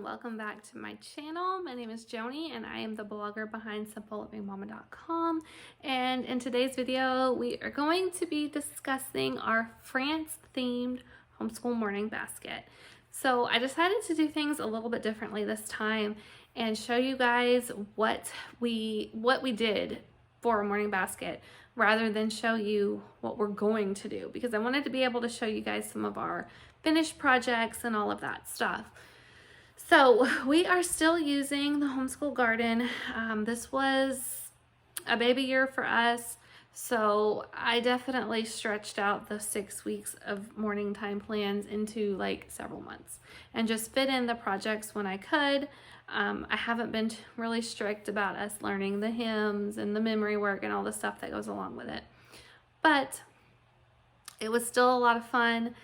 welcome back to my channel. My name is Joanie and I am the blogger behind simplelivingmama.com, and in today's video we are going to be discussing our France themed homeschool morning basket. So I decided to do things a little bit differently this time and show you guys what we did for a morning basket rather than show you what we're going to do, because I wanted to be able to show you guys some of our finished projects and all of that stuff. So we are still using the homeschool garden. This was a baby year for us, so I definitely stretched out the 6 weeks of morning time plans into like several months and just fit in the projects when I could. I haven't been really strict about us learning the hymns and the memory work and all the stuff that goes along with it, but it was still a lot of fun.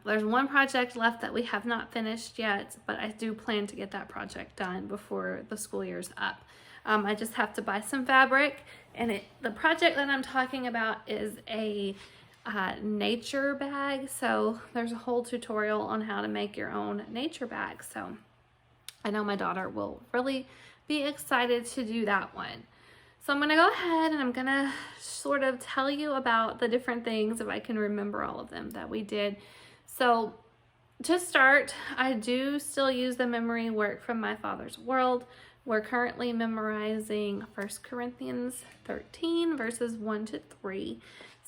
There's one project left that we have not finished yet, but I do plan to get that project done before the school year's up. I just have to buy some fabric, and the project that I'm talking about is a nature bag. So there's a whole tutorial on how to make your own nature bag. So I know my daughter will really be excited to do that one. So I'm going to go ahead and I'm going to sort of tell you about the different things, if I can remember all of them, that we did. So to start, I do still use the memory work from My Father's World. We're currently memorizing 1 Corinthians 13 verses 1 to 3.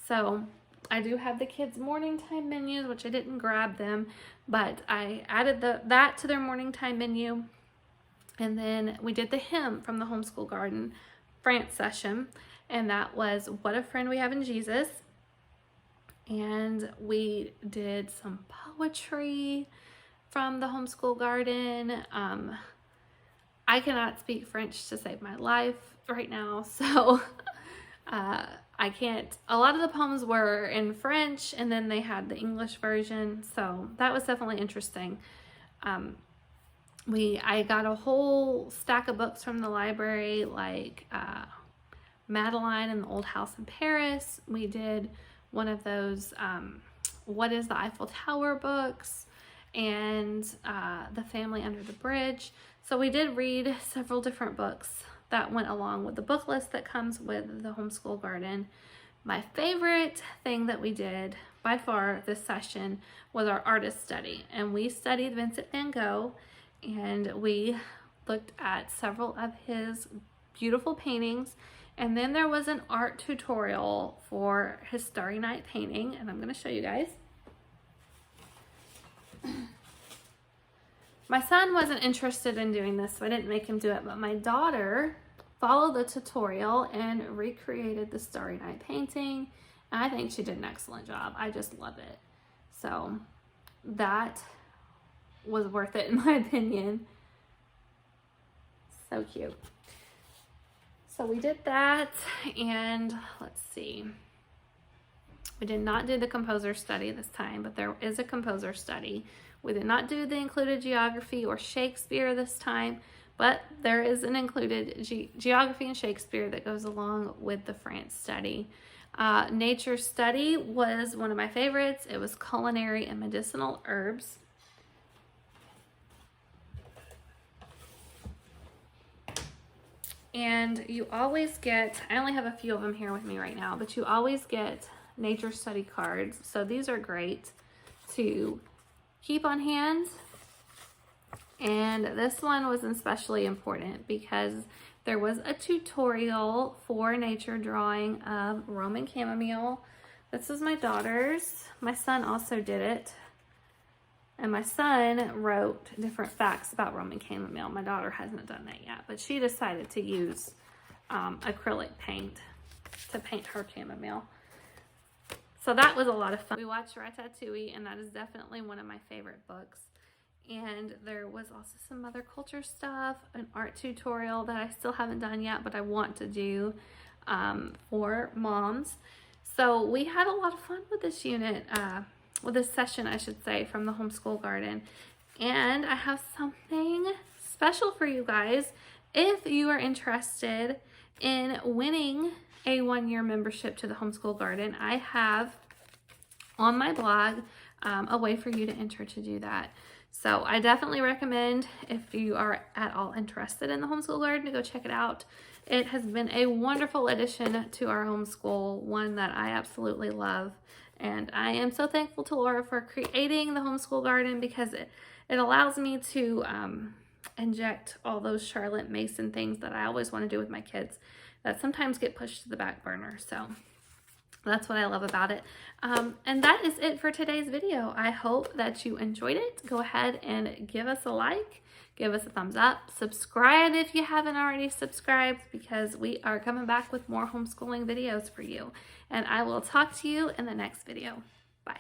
So I do have the kids' morning time menus, which I didn't grab them, but I added that to their morning time menu. And then we did the hymn from the Homeschool Garden France session, and that was What a Friend We Have in Jesus. And we did some poetry from the Homeschool Garden. I cannot speak French to save my life right now, so I can't. A lot of the poems were in French, and then they had the English version, so that was definitely interesting. I got a whole stack of books from the library, like Madeline and the Old House in Paris. We did one of those What is the Eiffel Tower books, and The Family Under the Bridge. So we did read several different books that went along with the book list that comes with the Homeschool Garden. My favorite thing that we did by far this session was our artist study, and we studied Vincent van Gogh. And we looked at several of his beautiful paintings. And then there was an art tutorial for his Starry Night painting. And I'm going to show you guys. My son wasn't interested in doing this, so I didn't make him do it. But my daughter followed the tutorial and recreated the Starry Night painting. And I think she did an excellent job. I just love it. So that was worth it in my opinion. So cute. So we did that, and let's see. We did not do the composer study this time, but there is a composer study. We did not do the included geography or Shakespeare this time, but there is an included geography and Shakespeare that goes along with the France study. Nature study was one of my favorites. It was culinary and medicinal herbs. And you always get, I only have a few of them here with me right now, but you always get nature study cards. So these are great to keep on hand. And this one was especially important because there was a tutorial for nature drawing of Roman chamomile. This is my daughter's. My son also did it. And my son wrote different facts about Roman chamomile. My daughter hasn't done that yet, but she decided to use acrylic paint to paint her chamomile. So that was a lot of fun. We watched Ratatouille, and that is definitely one of my favorite books. And there was also some mother culture stuff, an art tutorial that I still haven't done yet, but I want to do for moms. So we had a lot of fun with this unit. With this session, I should say, from the Homeschool Garden. And I have something special for you guys. If you are interested in winning a 1-year membership to the Homeschool Garden, I have on my blog a way for you to enter to do that. So I definitely recommend, if you are at all interested in the homeschool garden, to go check it out. It has been a wonderful addition to our homeschool, one that I absolutely love. And I am so thankful to Laura for creating the homeschool garden, because it allows me to inject all those Charlotte Mason things that I always want to do with my kids that sometimes get pushed to the back burner. So that's what I love about it. And that is it for today's video. I hope that you enjoyed it. Go ahead and give us a like, give us a thumbs up, subscribe if you haven't already subscribed, because we are coming back with more homeschooling videos for you. And I will talk to you in the next video. Bye.